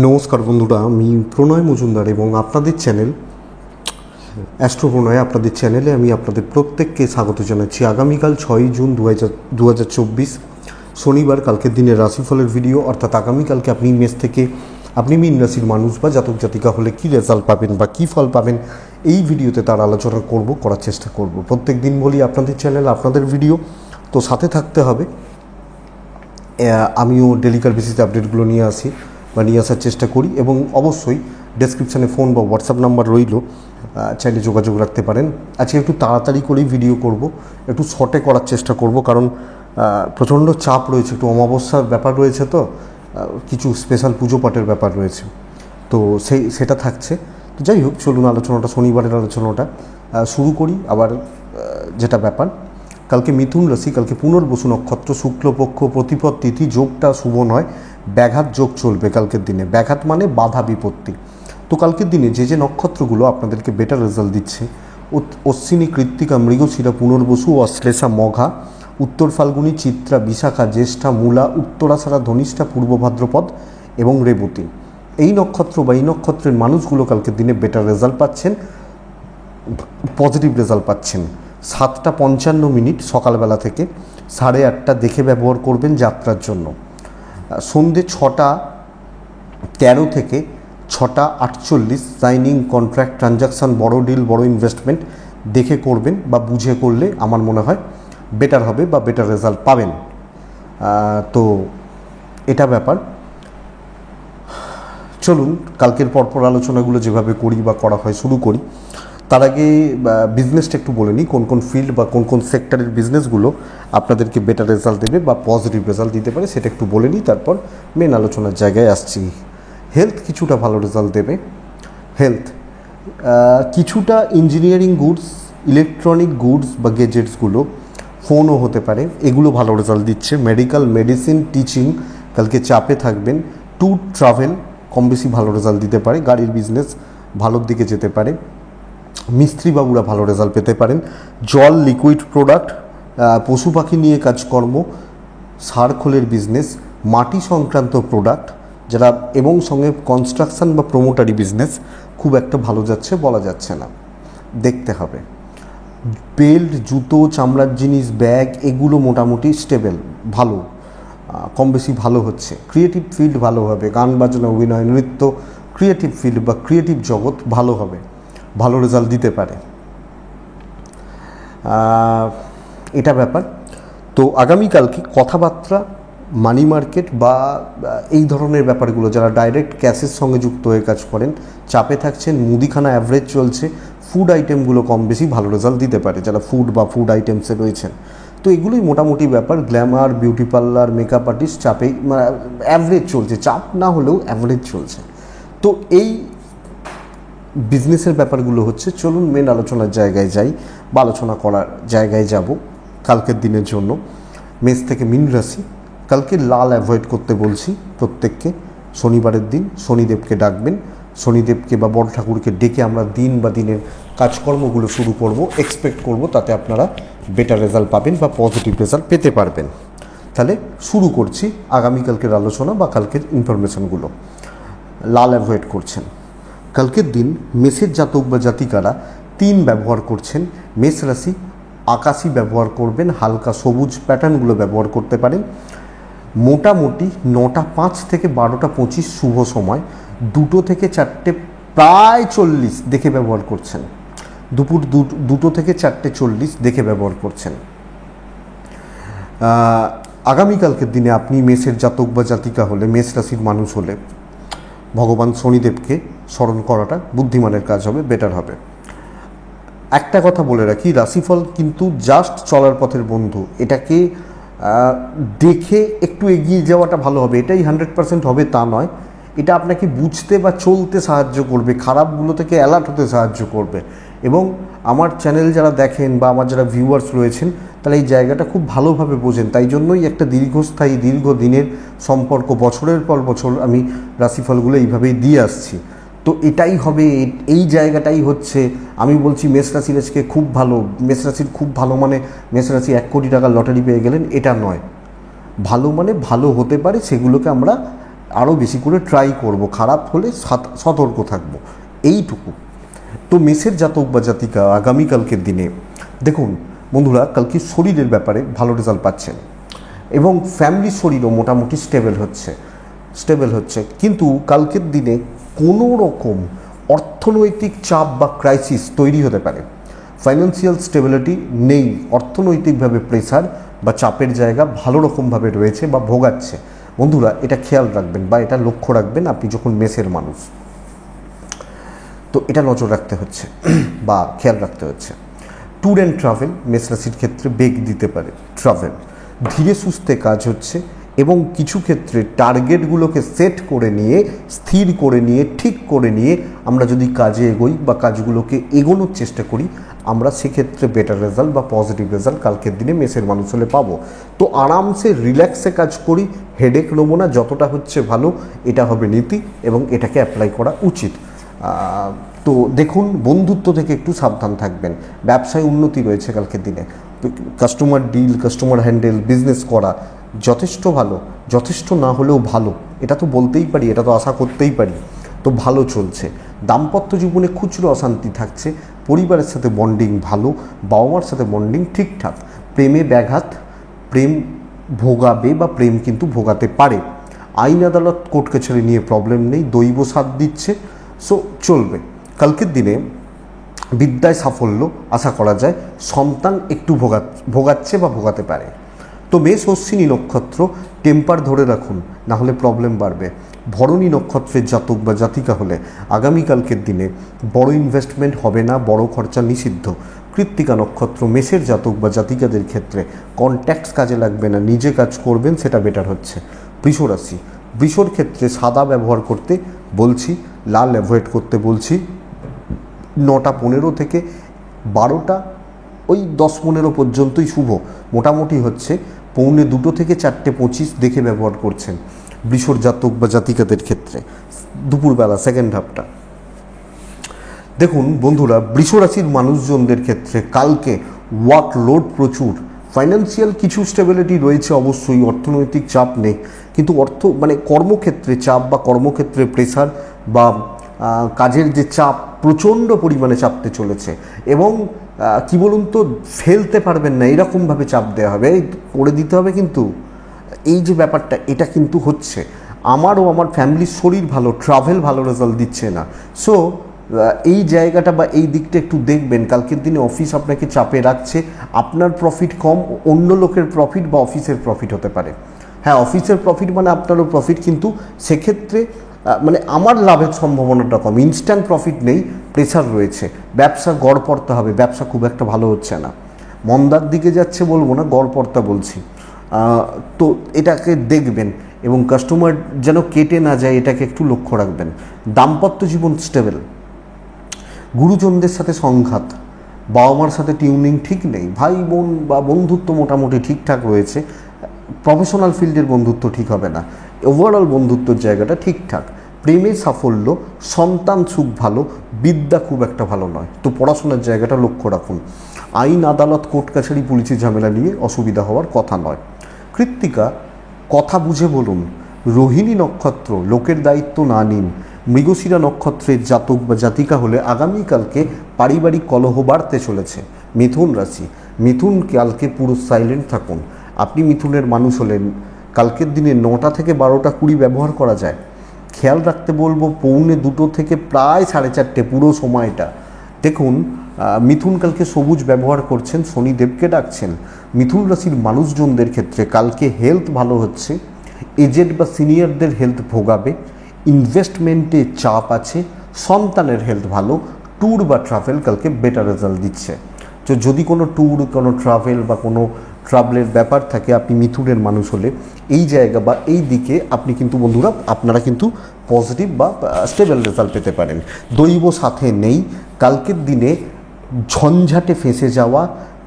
নমস্কার বন্ধুরা, আমি প্রণয় মজুমদার এবং আপনাদের চ্যানেল অ্যাস্ট্রো প্রণয়, আপনাদের চ্যানেলে আমি আপনাদের প্রত্যেককে স্বাগত জানাচ্ছি। আগামীকাল 6ই জুন 2024 শনিবার, কালকের দিনের রাশিফলের ভিডিও। অর্থাৎ আগামীকালকে আপনি মেষ থেকে আপনি মীন রাশির মানুষ বা জাতক জাতিকা হলে কী রেজাল্ট পাবেন বা কী ফল পাবেন, এই ভিডিওতে তার আলোচনা করার চেষ্টা করব। প্রত্যেক দিন বলি আপনাদের চ্যানেল, আপনাদের ভিডিও, তো সাথে থাকতে হবে। আমিও ডেলিকার বেসিসে আপডেটগুলো নিয়ে আসার চেষ্টা করি এবং অবশ্যই ডেসক্রিপশানে ফোন বা হোয়াটসঅ্যাপ নাম্বার রইল, চাইলে যোগাযোগ রাখতে পারেন। আজকে একটু তাড়াতাড়ি করেই ভিডিও করব, একটু শর্টে করার চেষ্টা করব, কারণ প্রচণ্ড চাপ রয়েছে, একটু অমাবস্যার ব্যাপার রয়েছে, তো কিছু স্পেশাল পুজো পাঠের ব্যাপার রয়েছে, তো সেটা থাকছে। তো যাই হোক, চলুন শনিবারের আলোচনাটা শুরু করি। আবার যেটা ব্যাপার, কালকে মিথুন রাশি, কালকে পুনর্বসু নক্ষত্র, শুক্লপক্ষ, প্রতিপদ তিথি, যোগটা শুভ নয়, ব্যাঘাত যোগ চলবে কালকের দিনে। ব্যাঘাত মানে বাধা বিপত্তি। তো কালকের দিনে যে নক্ষত্রগুলো আপনাদেরকে বেটার রেজাল্ট দিচ্ছে: অশ্বিনী, কৃত্তিকা, মৃগশিরা, পুনর্বসু, অশ্লেষা, মঘা, উত্তর ফাল্গুনী, চিত্রা, বিশাখা, জ্যেষ্ঠা, মূলা, উত্তরাষাঢ়া, ধনিষ্ঠা, পূর্ব ভাদ্রপদ এবং রেবতী। এই নক্ষত্র বা এই নক্ষত্রের মানুষগুলো কালকের দিনে বেটার রেজাল্ট পাচ্ছেন, পজিটিভ রেজাল্ট পাচ্ছেন। 7:55 সকালবেলা থেকে 8:30 দেখে ব্যবহার করবেন যাত্রার জন্য। সন্ধ্যে 6:13 থেকে 6:48 সাইনিং, কন্ট্রাক্ট, ট্রানজাকশান, বড় ডিল, বড় ইনভেস্টমেন্ট দেখে করবেন বা বুঝে করলে আমার মনে হয় বেটার হবে বা বেটার রেজাল্ট পাবেন। তো এটা ব্যাপার। চলুন কালকের পরপর আলোচনাগুলো যেভাবে করি বা করা হয় শুরু করি। তার আগে বিজনেসটা একটু বলে নিই, কোন কোন ফিল্ড বা কোন কোন সেক্টরের বিজনেসগুলো আপনাদেরকে বেটার রেজাল্ট দেবে বা পজিটিভ রেজাল্ট দিতে পারে, সেটা একটু বলে নিই, তারপর মেন আলোচনার জায়গায় আসছি। হেলথ কিছুটা ভালো রেজাল্ট দেবে। হেলথ কিছুটা ইঞ্জিনিয়ারিং গুডস, ইলেকট্রনিক গুডস বা গেজেটসগুলো, ফোনও হতে পারে, এগুলো ভালো রেজাল্ট দিচ্ছে। মেডিকেল, মেডিসিন, টিচিং কালকে চাপে থাকবেন। ট্যুর, ট্রাভেল কম বেশি ভালো রেজাল্ট দিতে পারে। গাড়ির বিজনেস ভালোর দিকে যেতে পারে। মিস্ত্রি বাবুরা ভালো রেজাল্ট পেতে পারেন। জল, লিকুইড প্রোডাক্ট, পশু পাখি নিয়ে কাজকর্ম, সার খোলের বিজনেস, মাটি সংক্রান্ত প্রোডাক্ট যারা, এবং সঙ্গে কনস্ট্রাকশন বা প্রোমোটারি বিজনেস খুব একটা ভালো যাচ্ছে বলা যাচ্ছে না, দেখতে হবে। বেল্ট, জুতো, চামড়ার জিনিস, ব্যাগ, এগুলো মোটামুটি স্টেবল, ভালো, কম বেশি ভালো হচ্ছে। ক্রিয়েটিভ ফিল্ড ভালো হবে, গান বাজনা, অভিনয়, নৃত্য, ক্রিয়েটিভ ফিল্ড বা ক্রিয়েটিভ জগৎ ভালো হবে, ভালো রেজাল্ট দিতে পারে। এটা ব্যাপার। তো আগামীকালকে কথাবার্তা, মানি মার্কেট বা এই ধরনের ব্যাপারগুলো, যারা ডাইরেক্ট ক্যাশের সঙ্গে যুক্ত হয়ে কাজ করেন, চাপে থাকছেন। মুদিখানা অ্যাভারেজ চলছে। ফুড আইটেমগুলো কম বেশি ভালো রেজাল্ট দিতে পারে, যারা ফুড বা ফুড আইটেমসে রয়েছেন। তো এগুলোই মোটামুটি ব্যাপার। Glamour, beauty parlour, makeup artist চাপেই অ্যাভারেজ চলছে, চাপ না হলেও অ্যাভারেজ চলছে। তো এই বিজনেসের ব্যাপারগুলো হচ্ছে। চলুন মেন আলোচনার জায়গায় যাই বা আলোচনা করার জায়গায় যাব কালকের দিনের জন্য। মেষ থেকে মীন রাশি, কালকে লাল অ্যাভয়েড করতে বলছি প্রত্যেককে। শনিবারের দিন শনিদেবকে ডাকবেন, শনিদেবকে বা বড় ঠাকুরকে ডেকে আমরা দিন বা দিনের কাজকর্মগুলো শুরু করব, এক্সপেক্ট করব তাতে আপনারা বেটার রেজাল্ট পাবেন বা পজিটিভ রেজাল্ট পেতে পারবেন। তাহলে শুরু করছি আগামীকালকের আলোচনা বা কালকের ইনফরমেশনগুলো। লাল অ্যাভয়েড করছেন কালকের দিন। মেষের জাতক বা জাতিকারা 3 ব্যবহার করছেন। মেষ রাশি আকাশি ব্যবহার করবেন, হালকা সবুজ প্যাটার্নগুলো ব্যবহার করতে পারেন। মোটামুটি 9:05 থেকে 12:25 শুভ সময়, 2 থেকে 4 প্রায় 40 দেখে ব্যবহার করছেন। দুপুর 2 থেকে 4:40 দেখে ব্যবহার করছেন। আগামীকালকের দিনে আপনি মেষের জাতক বা জাতিকা হলে, মেষ রাশির মানুষ হলে, ভগবান শনিদেবকে স্মরণ করাটা বুদ্ধিমানের কাজ হবে, বেটার হবে। একটা কথা বলে রাখি, রাশিফল কিন্তু জাস্ট চলার পথের বন্ধু। এটাকে দেখে একটু এগিয়ে যাওয়াটা ভালো হবে, এটাই 100% হবে তা নয়। এটা আপনাকে বুঝতে বা চলতে সাহায্য করবে, খারাপগুলো থেকে অ্যালার্ট হতে সাহায্য করবে। এবং আমার চ্যানেল যারা দেখেন বা আমার যারা ভিউয়ার্স রয়েছেন, তারা এই জায়গাটা খুব ভালোভাবে বোঝেন। তাই জন্যই একটা দীর্ঘস্থায়ী, দীর্ঘদিনের সম্পর্ক, বছরের পর বছর আমি রাশিফলগুলো এইভাবেই দিয়ে আসছি। তো এটাই হবে, এই জায়গাটাই হচ্ছে। আমি বলছি মেষ রাশির আজকে খুব ভালো, মেষ রাশির খুব ভালো মানে মেষ রাশি 1 কোটি টাকার লটারি পেয়ে গেলেন, এটা নয়। ভালো মানে ভালো হতে পারে, সেগুলোকে আমরা আরও বেশি করে ট্রাই করব, খারাপ হলে সতর্ক থাকব, এইটুকু। তো মেষের জাতক বা জাতিকা আগামীকালকের দিনে দেখুন বন্ধুরা, কালকে শরীরের ব্যাপারে ভালো রেজাল্ট পাচ্ছেন এবং ফ্যামিলির শরীরও মোটামুটি স্টেবল হচ্ছে। কিন্তু কালকের দিনে কোনো রকম অর্থনৈতিক চাপ বা ক্রাইসিস তৈরি হতে পারে। ফাইন্যান্সিয়াল স্টেবিলিটি নেই, অর্থনৈতিকভাবে প্রেসার বা চাপের জায়গা ভালো রকমভাবে রয়েছে বা ভোগাচ্ছে। বন্ধুরা এটা খেয়াল রাখবেন বা এটা লক্ষ্য রাখবেন আপনি যখন মেষের মানুষ, তো এটা নজর রাখতে হচ্ছে বা খেয়াল রাখতে হচ্ছে। ট্যুর অ্যান্ড ট্রাভেল মেষ রাশির ক্ষেত্রে বেগ দিতে পারে। ট্রাভেল ধীরে সুস্থে কাজ হচ্ছে এবং কিছু ক্ষেত্রে টার্গেটগুলোকে সেট করে নিয়ে, স্থির করে নিয়ে, ঠিক করে নিয়ে আমরা যদি কাজে এগোই বা কাজগুলোকে এগোনোর চেষ্টা করি, আমরা সেক্ষেত্রে বেটার রেজাল্ট বা পজিটিভ রেজাল্ট কালকের দিনে মেষের মানুষ হলে পাবো। তো আরামসে রিল্যাক্সে কাজ করি, হেডেক নেবো না, যতটা হচ্ছে ভালো, এটা হবে নীতি এবং এটাকে অ্যাপ্লাই করা উচিত। তো দেখুন, বন্ধুত্ব থেকে একটু সাবধান থাকবেন। ব্যবসায় উন্নতি রয়েছে কালকের দিনে, customer deal, customer handle, business করা যথেষ্ট ভালো, যথেষ্ট না হলেও ভালো, এটা তো বলতেই পারি, এটা তো আশা করতেই পারি। তো ভালো চলছে। দাম্পত্য জীবনে খুচরো অশান্তি থাকছে, পরিবারের সাথে বন্ডিং ভালো, বাবা মার সাথে বন্ডিং ঠিকঠাক। প্রেমে ব্যাঘাত, প্রেম ভোগাবে বা প্রেম কিন্তু ভোগাতে পারে। আইন আদালত কোর্ট কাছারি নিয়ে প্রবলেম নেই, দৈব সাথ দিচ্ছে, সো চলবে। কালকের দিনে বিদ্যায় সাফল্য আশা করা যায়, সন্তান একটু ভোগাচ্ছে বা ভোগাতে পারে। তো মেষ অশ্বিনী নক্ষত্র টেম্পার ধরে রাখুন, না হলে প্রবলেম বাড়বে। ভরণী নক্ষত্রের জাতক বা জাতিকা হলে আগামীকালকের দিনে বড় ইনভেস্টমেন্ট হবে না, বড় খরচা নিষিদ্ধ। কৃত্তিকা নক্ষত্র মেষের জাতক বা জাতিকাদের ক্ষেত্রে কন্ট্যাক্টস কাজে লাগবে না, নিজে কাজ করবেন, সেটা বেটার হচ্ছে। বৃষ রাশি, বৃষর ক্ষেত্রে সাদা ব্যবহার করতে বলছি, লাল অ্যাভয়েড করতে বলছি। 9:15 থেকে 12টা ওই 10-15 পর্যন্তই শুভ, মোটামুটি হচ্ছে 1:45 থেকে 4:25 দেখে ব্যবহার করছেন বৃষর জাতক বা জাতিকাদের ক্ষেত্রে, দুপুরবেলা সেকেন্ড হাফটা। দেখুন বন্ধুরা, বৃষ রাশির মানুষজনদের ক্ষেত্রে কালকে ওয়ার্কলোড প্রচুর, ফাইন্যান্সিয়াল কিছু স্টেবিলিটি রয়েছে অবশ্যই, অর্থনৈতিক চাপ নেই, কিন্তু কর্মক্ষেত্রে চাপ বা কর্মক্ষেত্রে প্রেসার বা কাজের যে চাপ প্রচণ্ড পরিমাণে চাপতে চলেছে এবং কি বলুন তো, ফেলতে পারবেন না এরকমভাবে চাপ দেওয়া হবে, করে দিতে হবে। কিন্তু এই যে ব্যাপারটা, এটা কিন্তু হচ্ছে। আমারও আমার ফ্যামিলির শরীর ভালো, ট্রাভেল ভালো রেজাল্ট দিচ্ছে না। সো এই জায়গাটা বা এই দিকটা একটু দেখবেন। কালকের দিনে অফিস আপনাকে চাপে রাখছে, আপনার প্রফিট কম, অন্য লোকের প্রফিট বা অফিসের প্রফিট হতে পারে। হ্যাঁ, অফিসের প্রফিট মানে আপনারও প্রফিট, কিন্তু সেক্ষেত্রে আমার লাভের সম্ভাবনাটা কম, ইনস্ট্যান্ট প্রফিট নেই, প্রেসার রয়েছে। ব্যবসা গড়পড়তা হবে, ব্যবসা খুব একটা ভালো হচ্ছে না, মন্দার দিকে যাচ্ছে বলবো না, গড়পড়তা বলছি। তো এটাকে দেখবেন এবং কাস্টমার যেন কেটে না যায়, এটাকে একটু লক্ষ্য রাখবেন। দাম্পত্য জীবন স্টেবল, গুরুজনদের সাথে সংঘাত, বাবা মার সাথে টিউনিং ঠিক নেই, ভাই বোন বা বন্ধুত্ব মোটামুটি ঠিকঠাক রয়েছে, প্রফেশনাল ফিল্ডের বন্ধুত্ব ঠিক হবে না, ওভারঅল বন্ধুত্বর জায়গাটা ঠিকঠাক। প্রেমে সাফল্য, সন্তান সুখ ভালো, বিদ্যা খুব একটা ভালো নয়, তো পড়াশোনার জায়গাটা লক্ষ্য রাখুন। আইন আদালত কোর্ট কাছারি পুলিশের ঝামেলা নিয়ে অসুবিধা হওয়ার কথা নয়। কৃত্তিকা কথা বুঝে বলুন। রোহিণী নক্ষত্র লোকের দায়িত্ব না নিন। মৃগশিরা নক্ষত্রের জাতক বা জাতিকা হলে আগামীকালকে পারিবারিক কলহ বাড়তে চলেছে। মিথুন রাশি, মিথুন কালকে পুরো সাইলেন্ট থাকুন। আপনি মিথুনের মানুষ হলেন, কালকের দিনে 9টা থেকে 12:20 ব্যবহার করা যায়। খেয়াল রাখতে বলবো 1:45 থেকে প্রায় 4:30 পুরো সময়টা। দেখুন মিথুন কালকে সবুজ ব্যবহার করছেন, শনিদেবকে ডাকছেন। মিথুন রাশির মানুষজনদের ক্ষেত্রে কালকে হেলথ ভালো হচ্ছে, এজেড বা সিনিয়রদের হেলথ ভোগাবে, ইনভেস্টমেন্টে চাপ আছে, সন্তানের হেলথ ভালো, ট্যুর বা ট্রাভেল কালকে বেটার রেজাল্ট দিচ্ছে। তো যদি কোনো ট্যুর, কোনো ট্রাভেল বা কোনো ট্রাভেলের ব্যাপার থাকে, আপনি মিথুনের মানুষ হলে এই জায়গা বা এই দিকে আপনি কিন্তু বন্ধুরা আপনারা কিন্তু পজিটিভ বা স্টেবল রেজাল্ট পেতে পারেন। দৈব সাথে নেই, কালকের দিনে ঝঞ্ঝাটে ফেঁসে যাওয়া,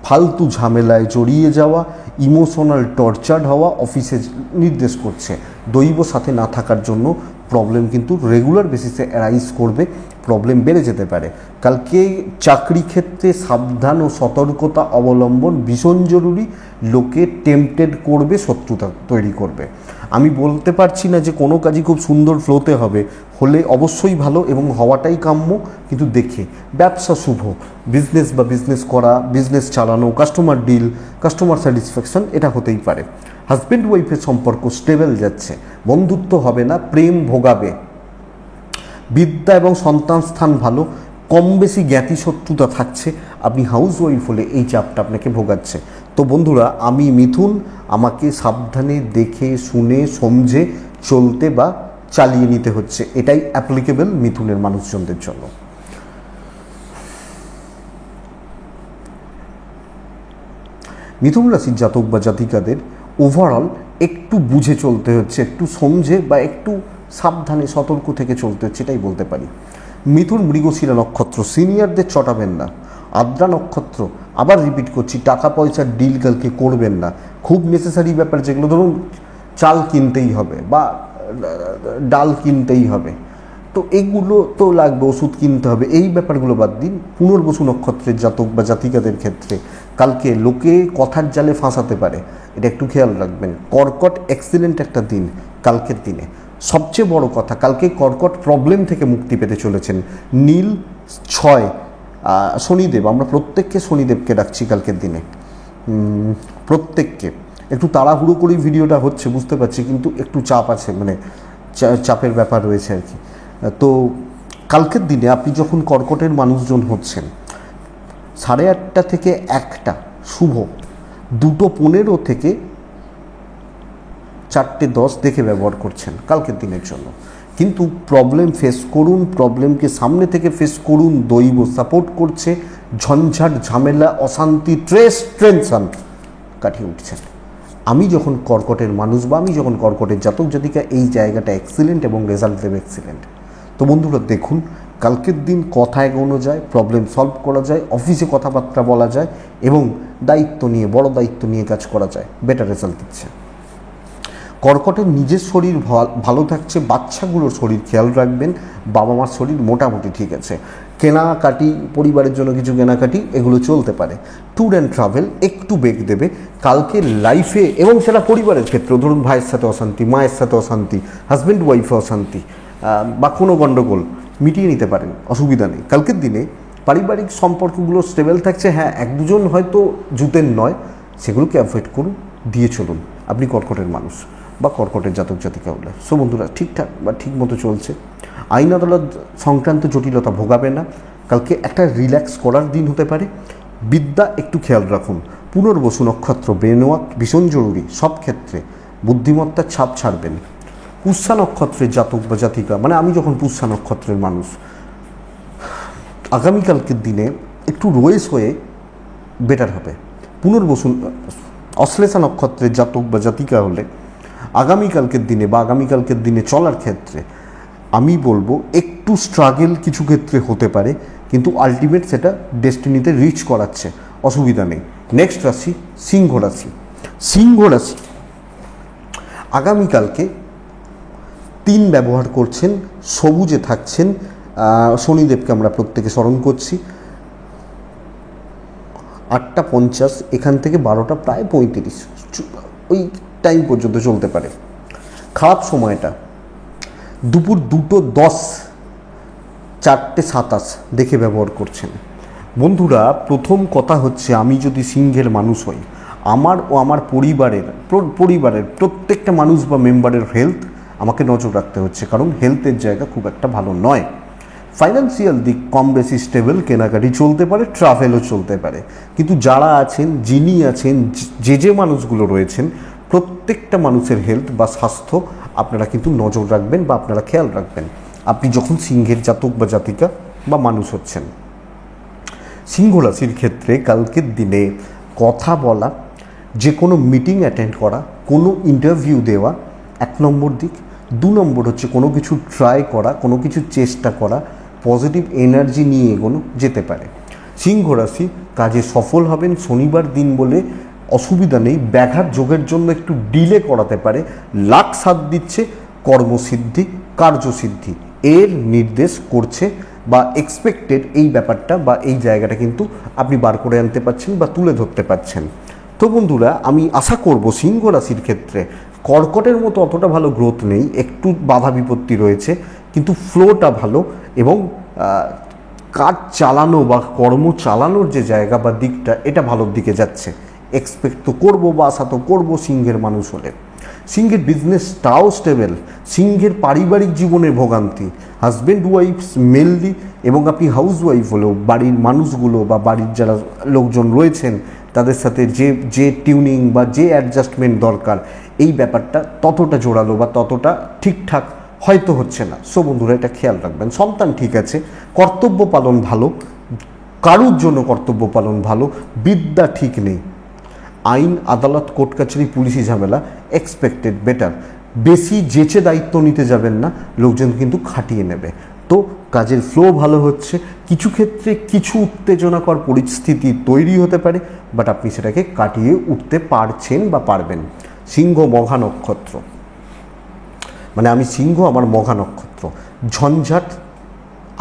ফালতু ঝামেলায় জড়িয়ে যাওয়া, ইমোশনাল টর্চার্ড হওয়া অফিসে নির্দেশ করছে। দৈব সাথে না থাকার জন্য প্রবলেম কিন্তু রেগুলার বেসিসে অ্যারাইজ করবে, প্রবলেম বেড়ে যেতে পারে। কালকে চাকরি ক্ষেত্রে সাবধান ও সতর্কতা অবলম্বন ভীষণ জরুরি, লোকে টেম্পটেড করবে, শত্রুতা তৈরি করবে। আমি বলতে পারছি না যে কোনো কাজই খুব সুন্দর ফ্লোতে হবে, হলে অবশ্যই ভালো এবং হওয়াটাই কাম্য, কিন্তু দেখে ব্যবসা শুভ, বিজনেস বা বিজনেস করা, বিজনেস চালানো, কাস্টমার ডিল, কাস্টমার স্যাটিসফ্যাকশন, এটা হতেই পারে। হাজব্যান্ড ওয়াইফের সম্পর্ক স্টেবল যাচ্ছে, বন্ধুত্ব হবে না, প্রেম ভোগাবে, বিদ্যা এবং সন্তান স্থান ভালো, কম বেশি জ্ঞাতি শত্রুতা থাকছে, আপনি হাউস ওয়াইফ হলে এই চাপটা আপনাকে ভোগাচ্ছে। তো বন্ধুরা, আমি মিথুন, আমাকে সাবধানে দেখে শুনে সমঝে চলতে বা চালিয়ে নিতে হচ্ছে, এটাই অ্যাপ্লিকেবল মিথুনের মানুষজনদের জন্য। মিথুন রাশির জাতক বা জাতিকাদের ওভারঅল একটু বুঝে চলতে হচ্ছে, একটু সমঝে বা একটু সাবধানে সতর্ক থেকে চলতে হচ্ছে, এটাই বলতে পারি। মিথুন মৃগশিরা নক্ষত্র, সিনিয়রদের চটাবেন না। আদ্রা নক্ষত্র, আবার রিপিট করছি, টাকা পয়সার ডিল কালকে করবেন না। খুব নেসেসারি ব্যাপার যেগুলো, ধরুন চাল কিনতেই হবে বা ডাল কিনতেই হবে, তো এইগুলো তো লাগবে, ওষুধ কিনতে হবে, এই ব্যাপারগুলো বাদ দিন। পুনর্বসু নক্ষত্রের জাতক বা জাতিকাদের ক্ষেত্রে কালকে লোকে কথার জালে ফাঁসাতে পারে, এটা একটু খেয়াল রাখবেন। কর্কট এক্সিলেন্ট একটা দিন কালকের দিনে। সবচেয়ে বড় কথা, কালকে কর্কট প্রবলেম থেকে মুক্তি পেতে চলেছেন। নীল 6 শনিদেব, আমরা প্রত্যেককে শনিদেবকে ডাকছি কালকের দিনে, প্রত্যেককে। একটু তাড়াহুড়ো করেই ভিডিওটা হচ্ছে বুঝতে পারছি, কিন্তু একটু চাপ আছে, মানে চাপের ব্যাপার রয়েছে আর কি। তো কালকের দিনে আপনি যখন কর্কটের মানুষজন হচ্ছেন, 8:30 থেকে 1টা শুভ, 2:15 থেকে 4:10 দেখে ব্যবহার করছেন কালকের দিনের জন্য। কিন্তু প্রবলেম ফেস করুন, প্রবলেমকে সামনে থেকে ফেস করুন, দৈব সাপোর্ট করছে, ঝঞ্ঝাট ঝামেলা অশান্তি স্ট্রেস টেনশন কাটিয়ে উঠছেন। আমি যখন কর্কটের মানুষ বা আমি যখন কর্কটের জাতক জাতিকা, এই জায়গাটা এক্সিলেন্ট এবং রেজাল্ট দেবে এক্সিলেন্ট। তো বন্ধুরা দেখুন, কালকের দিন কথা এগোনো যায়, প্রবলেম সলভ করা যায়, অফিসে কথাবার্তা বলা যায় এবং দায়িত্ব নিয়ে, বড় দায়িত্ব নিয়ে কাজ করা যায়, বেটার রেজাল্ট দিচ্ছে। কর্কটের নিজের শরীর ভালো থাকছে, বাচ্চাগুলোর শরীর খেয়াল রাখবেন, বাবা মার শরীর মোটামুটি ঠিক আছে। কেনাকাটি, পরিবারের জন্য কিছু কেনাকাটি, এগুলো চলতে পারে। ট্যুর অ্যান্ড ট্রাভেল একটু বেগ দেবে কালকে লাইফে, এবং সেটা পরিবারের ক্ষেত্রে, ধরুন ভাইয়ের সাথে অশান্তি, মায়ের সাথে অশান্তি, হাজব্যান্ড ওয়াইফে অশান্তি বা কোনো গণ্ডগোল মিটিয়ে নিতে পারেন, অসুবিধা নেই। কালকের দিনে পারিবারিক সম্পর্কগুলো স্টেবল থাকছে। হ্যাঁ, 1-2জন হয়তো জুতের নয়, সেগুলোকে অ্যাভয়েড করুন, দিয়ে চলুন, আপনি কর্কটের মানুষ বা কর্কটের জাতক জাতিকা হলে। সো বন্ধুরা, ঠিকঠাক বা ঠিক মতো চলছে। আইন আদালত সংক্রান্ত জটিলতা ভোগাবে না, কালকে একটা রিল্যাক্স করার দিন হতে পারে। বিদ্যা একটু খেয়াল রাখুন। পুনর্বসু নক্ষত্র, ব্রেনওয়ার্ক ভীষণ জরুরি সব ক্ষেত্রে, বুদ্ধিমত্তার ছাপ ছাড়বেন। পুষ্যা নক্ষত্রের জাতক বা জাতিকা, মানে আমি যখন পুষ্যা নক্ষত্রের মানুষ, আগামীকালকের দিনে একটু রয়েস হয়ে বেটার হবে। পুনর্বসু অশ্লেষা নক্ষত্রের জাতক বা জাতিকা হলে আগামীকালকের দিনে বা আগামীকালকের দিনে চলার ক্ষেত্রে আমি বলবো একটু স্ট্রাগল কিছু ক্ষেত্রে হতে পারে, কিন্তু আলটিমেট সেটা ডেস্টিনিতে রিচ করাচ্ছে, অসুবিধা নেই। নেক্সট রাশি সিংহ রাশি। সিংহ রাশি আগামীকালকে 3 ব্যবহার করছেন, সবুজে থাকছেন, শনিদেবকে আমরা প্রত্যেকে স্মরণ করছি। 8:50 এখান থেকে 12টা প্রায় 35 ওই টাইম পর্যন্ত চলতে পারে। খারাপ সময়টা দুপুর 2:10, 4:27 দেখে ব্যবহার করছেন। বন্ধুরা, প্রথম কথা হচ্ছে, আমি যদি সিংহের মানুষ হই, আমার ও আমার পরিবারের প্রত্যেকটা মানুষ বা মেম্বারের হেলথ আমাকে নজর রাখতে হচ্ছে, কারণ হেলথের জায়গা খুব একটা ভালো নয়। ফাইন্যান্সিয়াল দিক কম বেশি স্টেবল, কেনাকাটি চলতে পারে, ট্রাভেলও চলতে পারে, কিন্তু যারা আছেন, যিনি আছেন, যে মানুষগুলো রয়েছেন, প্রত্যেকটা মানুষের হেলথ বা স্বাস্থ্য আপনারা কিন্তু নজর রাখবেন বা আপনারা খেয়াল রাখবেন আপনি যখন সিংহের জাতক বা জাতিকা বা মানুষ হচ্ছেন। সিংহ রাশির ক্ষেত্রে কালকের দিনে কথা বলা, যে কোনো মিটিং অ্যাটেন্ড করা, কোনো ইন্টারভিউ দেওয়া 1 নম্বর দিক। 2 নম্বর হচ্ছে কোনো কিছু ট্রাই করা, কোনো কিছু চেষ্টা করা, পজিটিভ এনার্জি নিয়ে এগোনো যেতে পারে। সিংহ রাশি কাজে সফল হবেন, শনিবার দিন বলে অসুবিধা নেই। ব্যাঘাত যোগের জন্য একটু ডিলে করাতে পারে, লাক সাথ দিচ্ছে, কর্মসিদ্ধি, কার্যসিদ্ধি এর নির্দেশ করছে বা এক্সপেক্টেড এই ব্যাপারটা বা এই জায়গাটা কিন্তু আপনি বার করে আনতে পারছেন বা তুলে ধরতে পারছেন। তো বন্ধুরা, আমি আশা করব সিংহ রাশির ক্ষেত্রে কর্কটের মতো অতটা ভালো গ্রোথ নেই, একটু বাধা বিপত্তি রয়েছে, কিন্তু ফ্লোটা ভালো এবং কাজ চালানো বা কর্ম চালানোর যে জায়গা বা দিকটা এটা ভালোর দিকে যাচ্ছে। এক্সপেক্ট তো করবো বা আশা তো করবো সিংহের মানুষ হলে। সিংহের বিজনেসটাও স্টেবল, সিংহের পারিবারিক জীবনের ভোগান্তি, হাজব্যান্ড ওয়াইফ মেনলি, এবং আপনি হাউস ওয়াইফ হলেও বাড়ির মানুষগুলো বা বাড়ির যারা লোকজন রয়েছেন তাদের সাথে যে টিউনিং বা যে অ্যাডজাস্টমেন্ট দরকার, এই ব্যাপারটা ততটা জোরালো বা ততটা ঠিকঠাক হয়তো হচ্ছে না। সো বন্ধুরা এটা খেয়াল রাখবেন। সন্তান ঠিক আছে, কর্তব্য পালন ভালো, কারুর জন্য কর্তব্য পালন ভালো, বিদ্যা ঠিক নেই, আইন আদালত কোর্ট কাছারি পুলিশি ঝামেলা এক্সপেক্টেড বেটার। বেশি যেচে দায়িত্ব নিতে যাবেন না, লোকজন কিন্তু খাটিয়ে নেবে। তো কাজের ফ্লো ভালো হচ্ছে, কিছু ক্ষেত্রে কিছু উত্তেজনাকর পরিস্থিতি তৈরি হতে পারে, বাট আপনি সেটাকে কাটিয়ে উঠতে পারছেন বা পারবেন। সিংহ মঘা নক্ষত্র, মানে আমি সিংহ, আমার মঘা নক্ষত্র, ঝঞ্ঝাট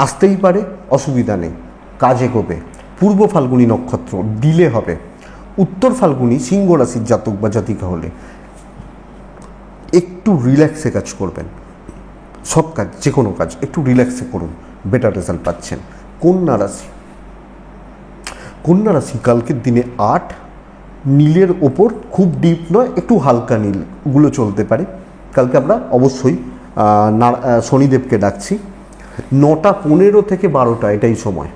আসতেই পারে, অসুবিধা নেই, কাজ এগোবে। পূর্ব ফাল্গুনী নক্ষত্র, ডিলে হবে। উত্তর ফাল্গুনী সিংহ রাশির জাতক বা জাতিকা হলে একটু রিল্যাক্সে কাজ করবেন, সব কাজ, যে কোনো কাজ একটু রিল্যাক্সে করুন, বেটার রেজাল্ট পাচ্ছেন। কন্যা রাশি, কন্যা রাশি কালকের দিনে 8 নীলের ওপর, খুব ডিপ নয়, একটু হালকা নীলগুলো চলতে পারে। কালকে আমরা অবশ্যই শনিদেবকে ডাকছি। 9:15 থেকে 12টা এটাই সময়,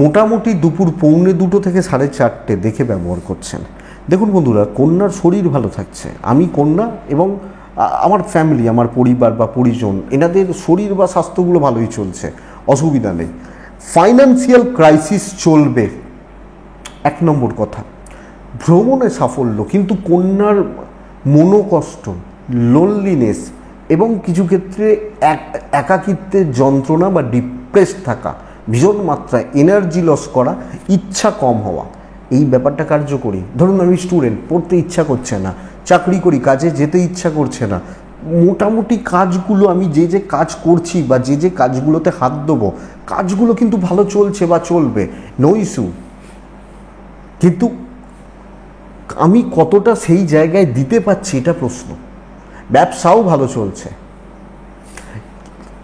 মোটামুটি দুপুর 1:45 থেকে 4:30 দেখে ব্যবহার করছেন। দেখুন বন্ধুরা, কন্যার শরীর ভালো থাকছে, আমি কন্যা এবং আমার ফ্যামিলি, আমার পরিবার বা পরিজন, এনাদের শরীর বা স্বাস্থ্যগুলো ভালোই চলছে, অসুবিধা নেই। ফাইন্যান্সিয়াল ক্রাইসিস চলবে, 1 নম্বর কথা। ভ্রমণে সাফল্য, কিন্তু কন্যার মনোকষ্ট, লোনলিনেস এবং কিছু ক্ষেত্রে একাকিত্বের যন্ত্রণা বা ডিপ্রেসড থাকা, ভীষণ মাত্রায় এনার্জি লস করা, ইচ্ছা কম হওয়া, এই ব্যাপারটা কার্যকরী। ধরুন আমি স্টুডেন্ট, পড়তে ইচ্ছা করছে না, চাকরি করি, কাজে যেতে ইচ্ছা করছে না, মোটামুটি কাজগুলো আমি যে কাজ করছি বা যে কাজগুলোতে হাত দেবো, কাজগুলো কিন্তু ভালো চলছে বা চলবে, নো ইস্যু, কিন্তু আমি কতটা সেই জায়গায় দিতে পারছি এটা প্রশ্ন। ব্যবসাও ভালো চলছে,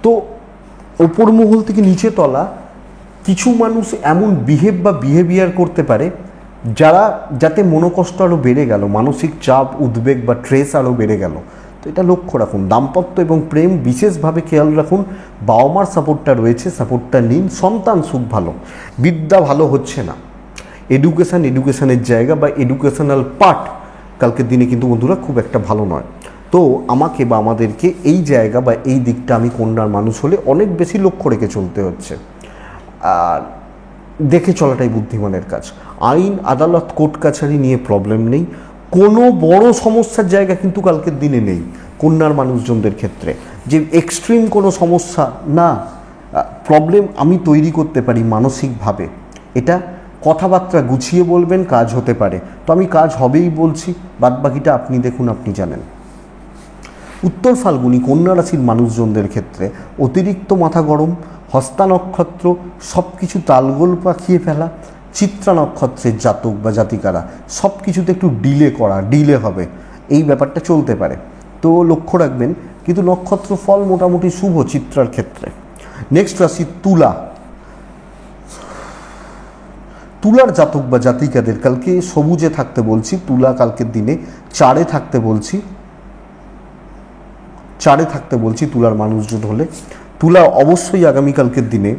তো ওপর মহল থেকে নিচে তলা কিছু মানুষ এমন বিহেভিয়ার করতে পারে যাতে মনোকষ্ট আরও বেড়ে গেল, মানসিক চাপ, উদ্বেগ বা ট্রেস আরও বেড়ে গেল। তো এটা লক্ষ্য রাখুন। দাম্পত্য এবং প্রেম বিশেষভাবে খেয়াল রাখুন, বাবা মার সাপোর্টটা রয়েছে, সাপোর্টটা নিন। সন্তান সুখ ভালো, বিদ্যা ভালো হচ্ছে না, এডুকেশনের জায়গা বা এডুকেশনাল পার্ট কালকের দিনে কিন্তু বন্ধুরা খুব একটা ভালো নয়। তো আমাকে বা আমাদেরকে এই জায়গা বা এই দিকটা, আমি কন্যার মানুষ হলে অনেক বেশি লক্ষ্য রেখে চলতে হচ্ছে, আর দেখে চলাটাই বুদ্ধিমানের কাজ। আইন আদালত কোর্ট কাছারি নিয়ে প্রবলেম নেই, কোনো বড় সমস্যার জায়গা কিন্তু কালকের দিনে নেই কন্যার মানুষজনদের ক্ষেত্রে, যে এক্সট্রিম কোনো সমস্যা না। প্রবলেম আমি তৈরি করতে পারি মানসিকভাবে, এটা কথাবার্তা গুছিয়ে বলবেন, কাজ হতে পারে। তো আমি কাজ হবেই বলছি, বাদবাকিটা আপনি দেখুন, আপনি জানেন। উত্তর ফাল্গুনী কন্যা রাশির মানুষজনদের ক্ষেত্রে অতিরিক্ত মাথা গরম, হস্তা নক্ষত্র সব কিছু তালগোল পাকিয়ে ফেলা, চিত্রা নক্ষত্রের জাতক বা জাতিকারা সব কিছুতে একটু ডিলে হবে, এই ব্যাপারটা চলতে পারে, তো লক্ষ্য রাখবেন। কিন্তু নক্ষত্র ফল মোটামুটি শুভ চিত্রার ক্ষেত্রে। নেক্সট রাশি তুলা। তুলার জাতক বা জাতিকাদের কালকে সবুজে থাকতে বলছি, তুলা কালকের দিনে 4-এ থাকতে বলছি তুলার মানুষজন হলে। তুলা অবশ্যই আগামীকালকের দিনে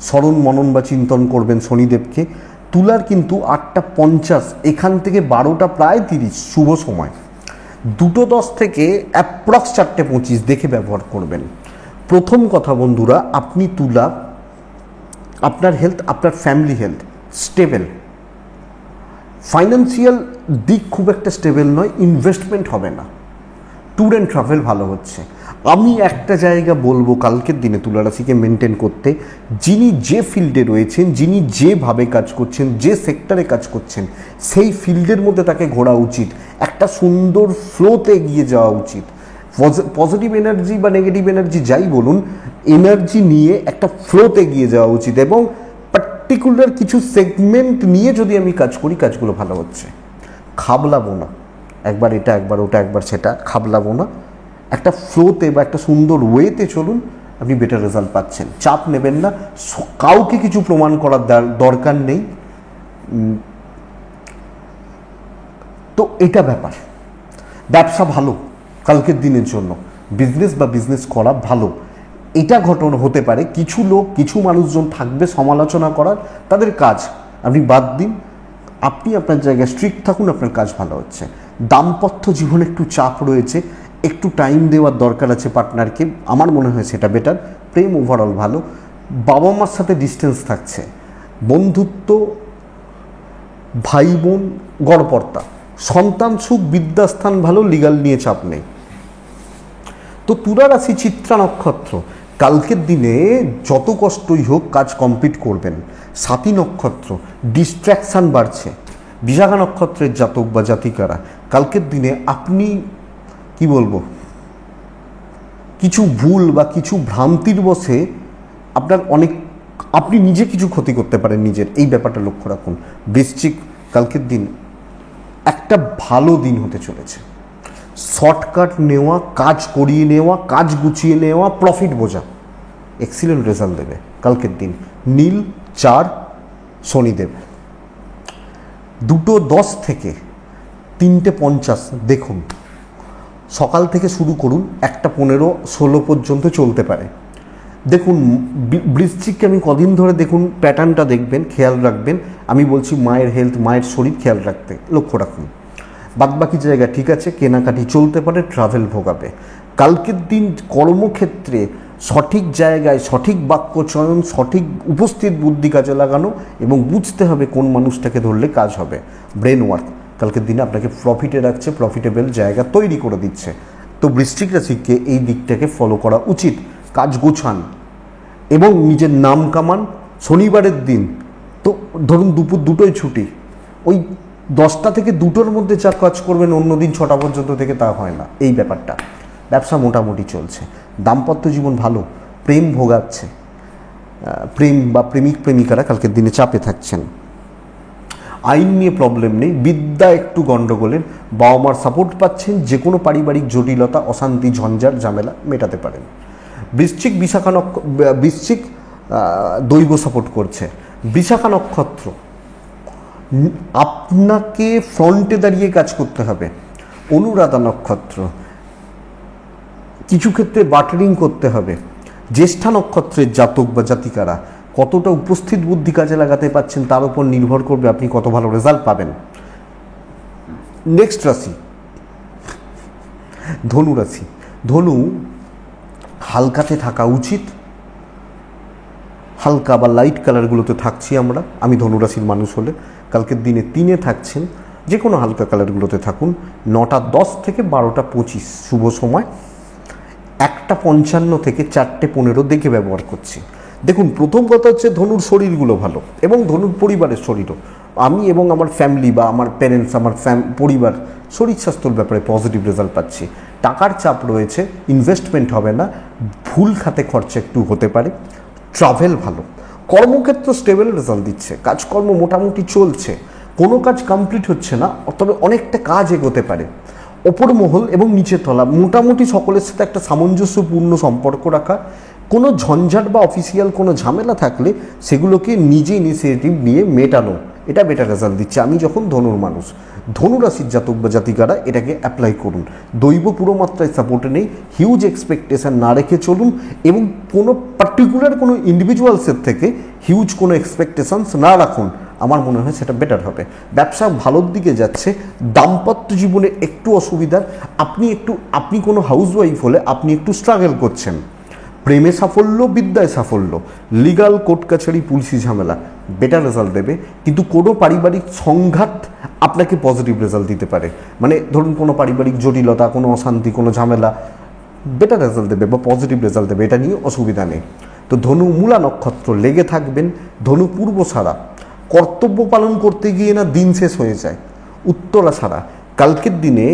স্মরণ মনন বা চিন্তন করবেন শনিদেবকে। তুলার কিন্তু 8:50 এখান থেকে 12টা প্রায় 30 শুভ সময়, 2:10 থেকে অ্যাপ্রক্স 4:25 দেখে ব্যবহার করবেন। প্রথম কথা বন্ধুরা, আপনি তুলা, আপনার হেলথ, আপনার ফ্যামিলি হেলথ স্টেবল, ফাইন্যান্সিয়াল দিক খুব একটা স্টেবল নয়, ইনভেস্টমেন্ট হবে না, ট্যুর অ্যান্ড ট্রাভেল ভালো হচ্ছে। আমি একটা জায়গা বলবো কালকের দিনে তুলা রাশিকে মেনটেন করতে, যিনি যে ফিল্ডে রয়েছেন, যিনি যেভাবে কাজ করছেন, যে সেক্টরে কাজ করছেন, সেই ফিল্ডের মধ্যে তাকে ঘোরা উচিত, একটা সুন্দর ফ্লোতে এগিয়ে যাওয়া উচিত। পজিটিভ এনার্জি বা নেগেটিভ এনার্জি যাই বলুন, এনার্জি নিয়ে একটা ফ্লোতে এগিয়ে যাওয়া উচিত, এবং পার্টিকুলার কিছু সেগমেন্ট নিয়ে যদি আমি কাজ করি, কাজগুলো ভালো হচ্ছে। খাবলাবো না, একবার এটা একবার ওটা একবার সেটা খাবলাবো না, একটা ফ্লোতে বা একটা সুন্দর ওয়েতে চলুন, আপনি বেটার রেজাল্ট পাচ্ছেন। চাপ নেবেন না, কাউকে কিছু প্রমাণ করার দরকার নেই। তো এটা ব্যাপার। ব্যবসা ভালো কালকের দিনের জন্য, বিজনেস করা ভালো। এটা ঘটনা হতে পারে, কিছু লোক কিছু মানুষজন থাকবে সমালোচনা করার, তাদের কাজ আপনি বাদ দিন, আপনি আপনার জায়গায় স্ট্রিক্ট থাকুন, আপনার কাজ ভালো হচ্ছে। দাম্পত্য জীবনে একটু চাপ রয়েছে, একটু টাইম দেওয়ার দরকার আছে পার্টনারকে, আমার মনে হয় সেটা বেটার। প্রেম ওভারঅল ভালো, বাবা মার সাথে ডিস্টেন্স থাকছে, বন্ধুত্ব, ভাই বোন, গড়পড়তা, সন্তান সুখ, বিদ্যাস্থান ভালো, লিগাল নিয়ে চাপ নেই। তো তুলা রাশি, চিত্রা নক্ষত্র, কালকের দিনে যত কষ্টই হোক কাজ কমপ্লিট করবেন। সাথী নক্ষত্র, ডিস্ট্র্যাকশান বাড়ছে। বিশাখা নক্ষত্রের জাতক বা জাতিকারা, কালকের দিনে আপনি কি বলবো, কিছু ভুল বা কিছু ভ্রান্তির বশে আপনি নিজে কিছু ক্ষতি করতে পারেন নিজের, এই ব্যাপারটা লক্ষ্য রাখুন। বৃশ্চিক, কালকের দিন একটা ভালো দিন হতে চলেছে। শর্টকাট নেওয়া, কাজ করিয়ে নেওয়া, কাজ গুছিয়ে নেওয়া, প্রফিট বোঝা, এক্সিলেন্ট রেজাল্ট দেবে কালকের দিন। নীল 4 শনিদেব, 2:10 থেকে 3:50 দেখুন, সকাল থেকে শুরু করুন, 1:15-16 পর্যন্ত চলতে পারে। দেখুন বৃশ্চিককে আমি কদিন ধরে দেখুন প্যাটার্নটা দেখবেন, খেয়াল রাখবেন। আমি বলছি মায়ের হেলথ, মায়ের শরীর খেয়াল রাখতে, লক্ষ্য রাখুন। বাদবাকি জায়গা ঠিক আছে, কেনাকাটি চলতে পারে, ট্রাভেল ভোগাবে। কালকের দিন কর্মক্ষেত্রে সঠিক জায়গায় সঠিক বাক্য চয়ন, সঠিক উপস্থিত বুদ্ধি কাজে লাগানো এবং বুঝতে হবে কোন মানুষটাকে ধরলে কাজ হবে। ব্রেন ওয়ার্ক কালকের দিনে আপনাকে প্রফিটে রাখছে, প্রফিটেবল জায়গা তৈরি করে দিচ্ছে। তো বৃশ্চিক রাশিকে এই দিকটাকে ফলো করা উচিত। কাজ গোছান এবং নিজের নাম কামান। শনিবারের দিন তো ধরুন দুপুর 2টোয় ছুটি, ওই 10টা থেকে 2টোর মধ্যে যা কাজ করবেন, অন্য দিন 6টা পর্যন্ত থেকে তা হয় না, এই ব্যাপারটা। ব্যবসা মোটামুটি চলছে, দাম্পত্য জীবন ভালো, প্রেম ভোগাচ্ছে, প্রেম বা প্রেমিক প্রেমিকারা কালকের দিনে চাপে থাকছেন। আইন নিয়ে প্রবলেম নেই, বিদ্যা একটু গণ্ডগোলের, বাবা মার সাপোর্ট পাচ্ছেন, যে কোনো পারিবারিক জটিলতা, অশান্তি, ঝঞ্ঝাট, ঝামেলা মেটাতে পারেন। বৃশ্চিক, বৃশ্চিক দৈব সাপোর্ট করছে। বিশাখা নক্ষত্র, আপনাকে ফ্রন্টে দাঁড়িয়ে কাজ করতে হবে। অনুরাধা নক্ষত্র, কিছু ক্ষেত্রে বার্টারিং করতে হবে। জ্যেষ্ঠা নক্ষত্রের জাতক বা জাতিকারা কতটা উপস্থিত বুদ্ধি কাজে লাগাতে পারছেন তার উপর নির্ভর করবে আপনি কত ভালো রেজাল্ট পাবেন। নেক্সট রাশি ধনু রাশি। ধনু হালকাতে থাকা উচিত, হালকা বা লাইট কালারগুলোতে থাকছি আমরা। আমি ধনুরাশির মানুষ হলে কালকের দিনে 3-এ থাকছেন, যে কোনো হালকা কালারগুলোতে থাকুন। 9:10 থেকে 12:25 শুভ সময়, 1:55 থেকে 4:15 দেখে ব্যবহার করছি। দেখুন প্রথম কথা হচ্ছে ধনুর শরীরগুলো ভালো এবং ধনুর পরিবারের শরীরও। আমি এবং আমার ফ্যামিলি বা আমার প্যারেন্টস, আমার পরিবার শরীর স্বাস্থ্যর ব্যাপারে পজিটিভ রেজাল্ট পাচ্ছি। টাকার চাপ রয়েছে, ইনভেস্টমেন্ট হবে না, ভুল খাতে খরচা একটু হতে পারে। ট্রাভেল ভালো, কর্মক্ষেত্র স্টেবল রেজাল্ট দিচ্ছে, কাজকর্ম মোটামুটি চলছে, কোনো কাজ কমপ্লিট হচ্ছে না, তবে অনেকটা কাজ এগোতে পারে। ওপর মহল এবং নিচের তলা মোটামুটি সকলের সাথে একটা সামঞ্জস্যপূর্ণ সম্পর্ক রাখা। কোনো ঝঞ্ঝাট বা অফিসিয়াল কোনো ঝামেলা থাকলে সেগুলোকে নিজে ইনিশিয়েটিভ নিয়ে মেটানো, এটা বেটার রেজাল্ট দিচ্ছে। আমি যখন ধনুর মানুষ, ধনুরাশির জাতক বা জাতিকারা এটাকে অ্যাপ্লাই করুন। দৈব পুরো মাত্রায় সাপোর্টে নেই, হিউজ এক্সপেকটেশন না রেখে চলুন এবং কোনো পার্টিকুলার কোনো ইন্ডিভিজুয়ালসের থেকে হিউজ কোনো এক্সপেকটেশনস না রাখুন, আমার মনে হয় সেটা বেটার হবে। ব্যবসা ভালোর দিকে যাচ্ছে, দাম্পত্য জীবনে একটু অসুবিধার, আপনি কোনো হাউসওয়াইফ হলে আপনি একটু স্ট্রাগল করছেন। প্রেমে সাফল্য, বিদ্যায় সাফল্য, লিগাল কোর্ট কাছারি, পুলিশি ঝামেলা বেটার রেজাল্ট দেবে। কিন্তু কোনো পারিবারিক সংঘাত আপনাকে পজিটিভ রেজাল্ট দিতে পারে, মানে ধরুন কোনো পারিবারিক জটিলতা, কোনো অশান্তি, কোনো ঝামেলা বেটার রেজাল্ট দেবে বা পজিটিভ রেজাল্ট দেবে, এটা নিয়ে অসুবিধা নেই। তো ধনু মূলা নক্ষত্র লেগে থাকবেন। ধনু পূর্ব সারা, কর্তব্য পালন করতে গিয়ে না দিন শেষ হয়ে যায়। উত্তরা সারা, কালকের দিনে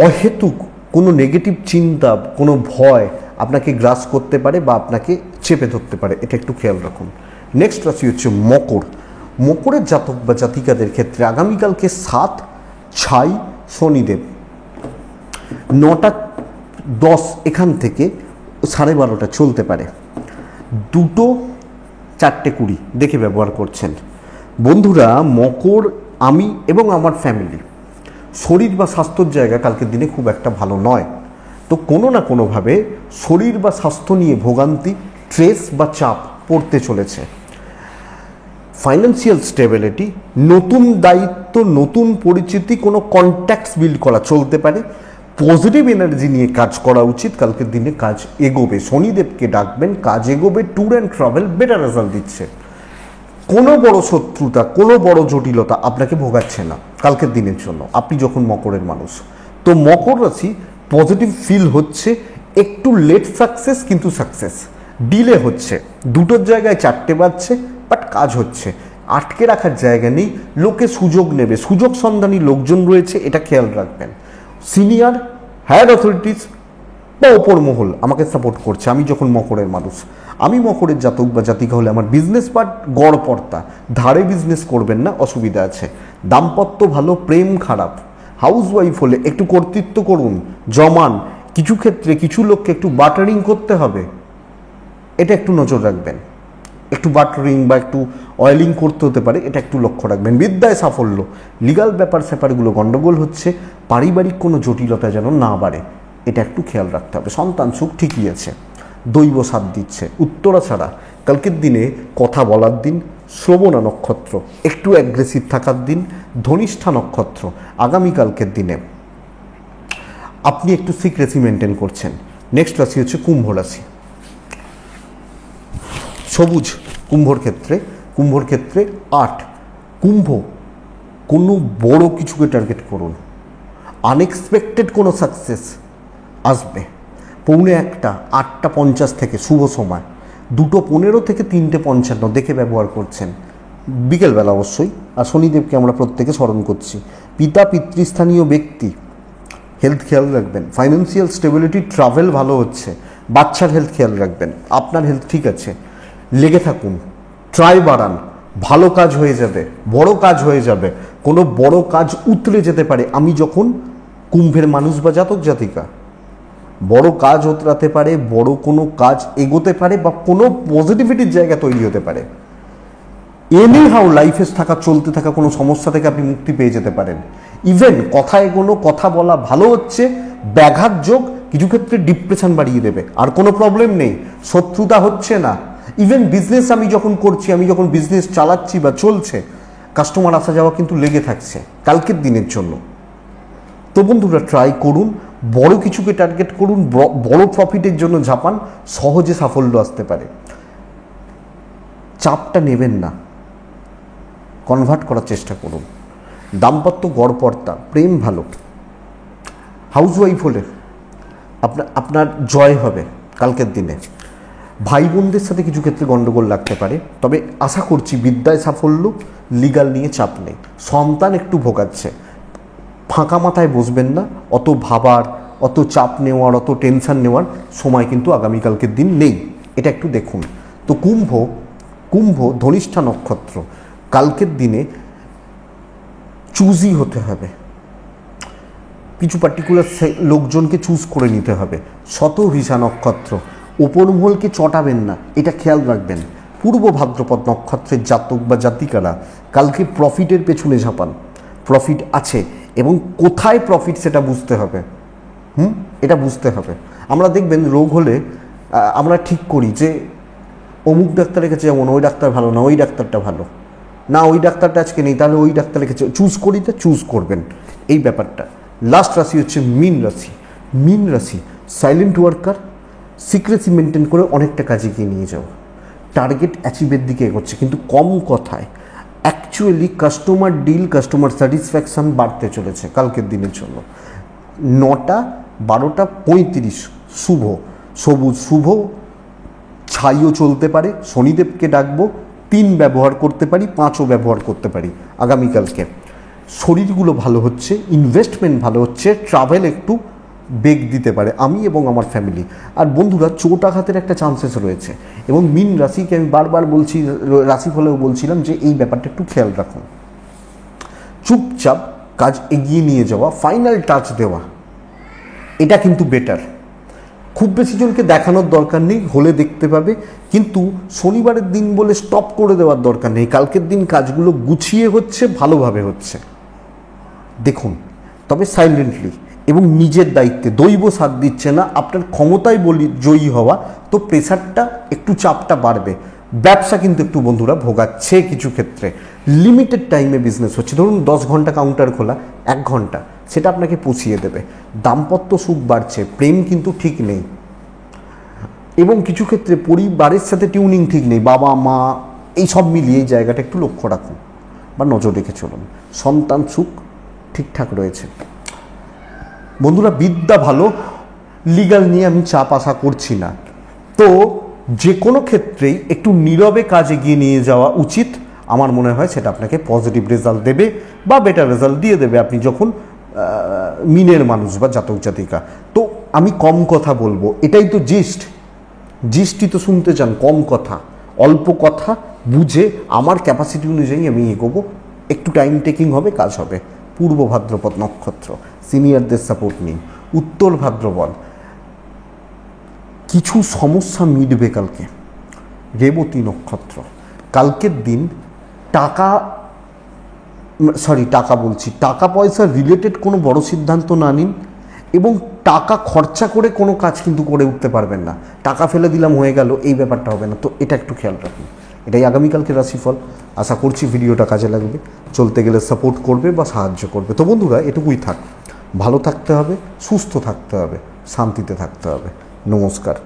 অহেতুক কোনো নেগেটিভ চিন্তা, কোনো ভয় আপনাকে গ্রাস করতে পারে বা আপনাকে চেপে ধরতে পারে, এটা একটু খেয়াল রাখুন। নেক্সট রাশি হচ্ছে মকর। মকরের জাতক বা জাতিকাদের ক্ষেত্রে আগামীকালকে 7 6 শনিদেব 9টা 10 এখান থেকে 12:30 চলতে পারে, 2টো 4টে 20 দেখে ব্যবহার করছেন। বন্ধুরা, মকর, আমি এবং আমার ফ্যামিলি শরীর বা স্বাস্থ্যর জায়গা কালকের দিনে খুব একটা ভালো নয়। তো কোনো না কোনোভাবে শরীর বা স্বাস্থ্য নিয়ে ভোগান্তি, স্ট্রেস বা চাপ পড়তে চলেছে। ফাইন্যান্সিয়াল স্টেবিলিটি, নতুন দায়িত্ব, নতুন পরিচিতি, কোনো কন্ট্যাক্টস বিল্ড করা চলতে পারে। পজিটিভ এনার্জি নিয়ে কাজ করা উচিত। কালকের দিনে কাজ এগোবে, শনিদেবকে ডাকবেন, কাজ এগোবে, tour and travel better result দিচ্ছে। কোনো বড় শত্রুতা, কোনো বড় জটিলতা আপনাকে ভোগাচ্ছে না কালকের দিনের জন্য, আপনি যখন মকরের মানুষ। তো মকর রাশি পজিটিভ ফিল হচ্ছে, একটু লেট সাকসেস কিন্তু সাকসেস, ডিলে হচ্ছে, 2টোর জায়গায় 4টে বাজছে, বাট কাজ হচ্ছে, আটকে রাখার জায়গা নেই, লোকে সুযোগ নেবে, সুযোগ সন্ধানী লোকজন রয়েছে, এটা খেয়াল রাখবেন। সিনিয়র, হায়ার অথরিটিস বা ওপর মহল আমাকে সাপোর্ট করছে, আমি যখন মকরের মানুষ। আমি মকরের জাতক বা জাতিকা হলে আমার বিজনেস পার্ট গড়পড়তা, ধারে বিজনেস করবেন না, অসুবিধা আছে। দাম্পত্য ভালো, প্রেম খারাপ। হাউস ওয়াইফ হলে একটু কর্তৃত্ব করুন, জমান, কিছু ক্ষেত্রে কিছু লোককে একটু বাটারিং করতে হবে, এটা একটু নজর রাখবেন। একটু বাটারিং বা একটু অয়েলিং করতে হতে পারে, এটা একটু লক্ষ্য রাখবেন। বিদ্যায় সাফল্য, লিগাল ব্যাপার স্যাপারগুলো গণ্ডগোল হচ্ছে, পারিবারিক কোনো জটিলতা যেন না বাড়ে, এটা একটু খেয়াল রাখতে হবে। সন্তান সুখ ঠিকই আছে, দৈব সাথ দিচ্ছে। উত্তরা ছাড়া কালকের দিনে কথা বলার দিন। শ্রবণা নক্ষত্র একটু অ্যাগ্রেসিভ থাকার দিন। ধনিষ্ঠা নক্ষত্র আগামীকালকের দিনে আপনি একটু সিক্রেসি মেনটেন করছেন। নেক্সট রাশি হচ্ছে কুম্ভ রাশি। সবুজ কুম্ভর ক্ষেত্রে 8। কুম্ভ, কোনো বড় কিছুকে টার্গেট করুন, আনএক্সপেক্টেড কোনো সাকসেস আসবে। 1:45, 8:50 থেকে শুভ সময়, 2:15 থেকে 3:55 দেখে ব্যবহার করছেন, বিকেলবেলা অবশ্যই। আর শনিদেবকে আমরা প্রত্যেকে স্মরণ করছি। পিতা পিতৃস্থানীয় ব্যক্তি, হেলথ খেয়াল রাখবেন। ফাইন্যান্সিয়াল স্টেবিলিটি, ট্রাভেল ভালো হচ্ছে। বাচ্চার হেলথ খেয়াল রাখবেন, আপনার হেলথ ঠিক আছে। লেগে থাকুন, ট্রাই বাড়ান, ভালো কাজ হয়ে যাবে, বড় কাজ হয়ে যাবে, কোনো বড় কাজ উতরে যেতে পারে। আমি যখন কুম্ভের মানুষ বা জাতক জাতিকা, বড় কাজ উতরাতে পারে, বড় কোনো কাজ এগোতে পারে, বা কোনো পজিটিভিটির জায়গা তৈরি হতে পারে। এনি হাউ লাইফে চলতে থাকা কোনো সমস্যা থেকে আপনি মুক্তি পেয়ে যেতে পারেন। ইভেন কথা এগোনো, কথা বলা ভালো হচ্ছে। ব্যাঘাত যোগ কিছু ক্ষেত্রে ডিপ্রেশন বাড়িয়ে দেবে, আর কোনো প্রবলেম নেই, শত্রুতা হচ্ছে না। ইভেন বিজনেস আমি যখন করছি, আমি যখন বিজনেস চালাচ্ছি বা চলছে, কাস্টমার আসা যাওয়া কিন্তু লেগে থাকছে কালকের দিনের জন্য। তো বন্ধুরা, ট্রাই করুন, বড় কিছুকে টার্গেট করুন, বড় প্রফিটের জন্য ঝাঁপান, সহজে সাফল্য আসতে পারে। চাপটা নেবেন না, কনভার্ট করার চেষ্টা করুন। দাম্পত্য গড়পড়তা, প্রেম ভালো। হাউস ওয়াইফ হলে আপনার জয় হবে কালকের দিনে। ভাই বোনদের সাথে কিছু ক্ষেত্রে গণ্ডগোল লাগতে পারে, তবে আশা করছি বিদ্যায় সাফল্য, লিগাল নিয়ে চাপ নেই। সন্তান একটু ভোগাচ্ছে, ফাঁকা মাথায় বসবেন না, অত ভাবার, অত চাপ নেওয়ার, অত টেনশন নেওয়ার সময় কিন্তু আগামীকালকের দিন নেই, এটা একটু দেখুন। তো কুম্ভ ধনিষ্ঠা নক্ষত্র, কালকের দিনে চুজই হতে হবে, কিছু পার্টিকুলার লোকজনকে চুজ করে নিতে হবে। শতভিষা নক্ষত্র, ওপর মহলকে চটাবেন না, এটা খেয়াল রাখবেন। পূর্ব ভাদ্রপদ নক্ষত্রের জাতক বা জাতিকারা কালকে প্রফিটের পেছনে ঝাঁপান, প্রফিট আছে, এবং কোথায় প্রফিট সেটা বুঝতে হবে। এটা বুঝতে হবে। আমরা দেখবেন রোগ হলে আমরা ঠিক করি যে অমুক ডাক্তারের কাছে যেমন, ওই ডাক্তার ভালো না, ওই ডাক্তারটা ভালো না, ওই ডাক্তারটা আজকে নেই, তাহলে ওই ডাক্তারের কাছে চুজ করি, তো চুজ করবেন এই ব্যাপারটা। লাস্ট রাশি হচ্ছে মীন রাশি সাইলেন্ট ওয়ার্কার, সিক্রেসি মেনটেন করে অনেকটা কাজে গিয়ে নিয়ে যাও, টার্গেট অ্যাচিভের দিকে এগোচ্ছে, কিন্তু কম কথায়। Actually customer deal, customer satisfaction বাড়তে চলেছে কালকের দিনের জন্য। 9টা 12:35 সবুজ শুভ, ছাইও চলতে পারে। শনিদেবকে ডাকবো, 3 ব্যবহার করতে পারি, 5ও ব্যবহার করতে পারি আগামীকালকে। শরীরগুলো ভালো হচ্ছে, ইনভেস্টমেন্ট ভালো হচ্ছে, ট্রাভেল একটু বেগ দিতে পারে আমি এবং আমার ফ্যামিলি। আর বন্ধুরা, চোট আঘাতের একটা চান্সেস রয়েছে, এবং মীন রাশিকে আমি বারবার বলছি, রাশিফলেও বলছিলাম যে এই ব্যাপারটা একটু খেয়াল রাখুন। চুপচাপ কাজ এগিয়ে নিয়ে যাওয়া, ফাইনাল টাচ দেওয়া, এটা কিন্তু বেটার। খুব বেশি জনকে দেখানোর দরকার নেই, হলে দেখতে পাবে, কিন্তু শনিবারের দিন বলে স্টপ করে দেওয়ার দরকার নেই। কালকের দিন কাজগুলো গুছিয়ে হচ্ছে, ভালোভাবে হচ্ছে, দেখুন, তবে সাইলেন্টলি এবং নিজের দায়িত্বে। দৈব সাথ দিচ্ছে না, আপনার ক্ষমতায় জয়ী হওয়া, তো প্রেশারটা একটু, চাপটা বাড়বে। ব্যবসা কিন্তু একটু বন্ধুরা ভোগাচ্ছে কিছু ক্ষেত্রে। লিমিটেড টাইমে বিজনেস হচ্ছে, ধরুন 10 ঘন্টা কাউন্টার খোলা, 1 ঘন্টা, সেটা আপনাকে পুষিয়ে দেবে। দাম্পত্য সুখ বাড়ছে, প্রেম কিন্তু ঠিক নেই, এবং কিছু ক্ষেত্রে পরিবারের সাথে টিউনিং ঠিক নেই, বাবা মা এই সব মিলিয়ে এই জায়গাটা একটু লক্ষ্য রাখুন বা নজর রেখে চলুন। সন্তান সুখ ঠিকঠাক রয়েছে। বন্ধুরা, বিদ্যা ভালো, লিগ্যাল নিয়ে আমি চাপ আশা করছি না। তো যে কোনো ক্ষেত্রেই একটু নীরবে কাজ এগিয়ে নিয়ে যাওয়া উচিত, আমার মনে হয় সেটা আপনাকে পজিটিভ রেজাল্ট দেবে বা বেটার রেজাল্ট দিয়ে দেবে আপনি যখন মিনের মানুষ বা জাতক জাতিকা। তো আমি কম কথা বলবো, এটাই তো জিস্টই তো শুনতে চান, কম কথা, অল্প কথা বুঝে আমার ক্যাপাসিটি অনুযায়ী আমি এগোবো। একটু টাইম টেকিং হবে, কাজ হবে। পূর্ব ভাদ্রপদ নক্ষত্র, সিনিয়রদের সাপোর্ট নিন। উত্তর ভাদ্রপদ, কিছু সমস্যা মিটবে কালকে। রেবতী নক্ষত্র, কালকের দিন টাকা পয়সা রিলেটেড কোনো বড় সিদ্ধান্ত না নিন, এবং টাকা খরচা করে কোনো কাজ কিন্তু করে উঠতে পারবেন না। টাকা ফেলে দিলাম হয়ে গেল, এই ব্যাপারটা হবে না। তো এটা একটু খেয়াল রাখুন। এটাই আগামীকালকে রাশিফল। আশা করছি ভিডিওটা কাজে লাগবে, চলতে গেলে সাপোর্ট করবে বা সাহায্য করবে। তো বন্ধুরা, এটুকুই থাক। ভালো থাকতে হবে, সুস্থ থাকতে হবে, শান্তিতে থাকতে হবে। নমস্কার।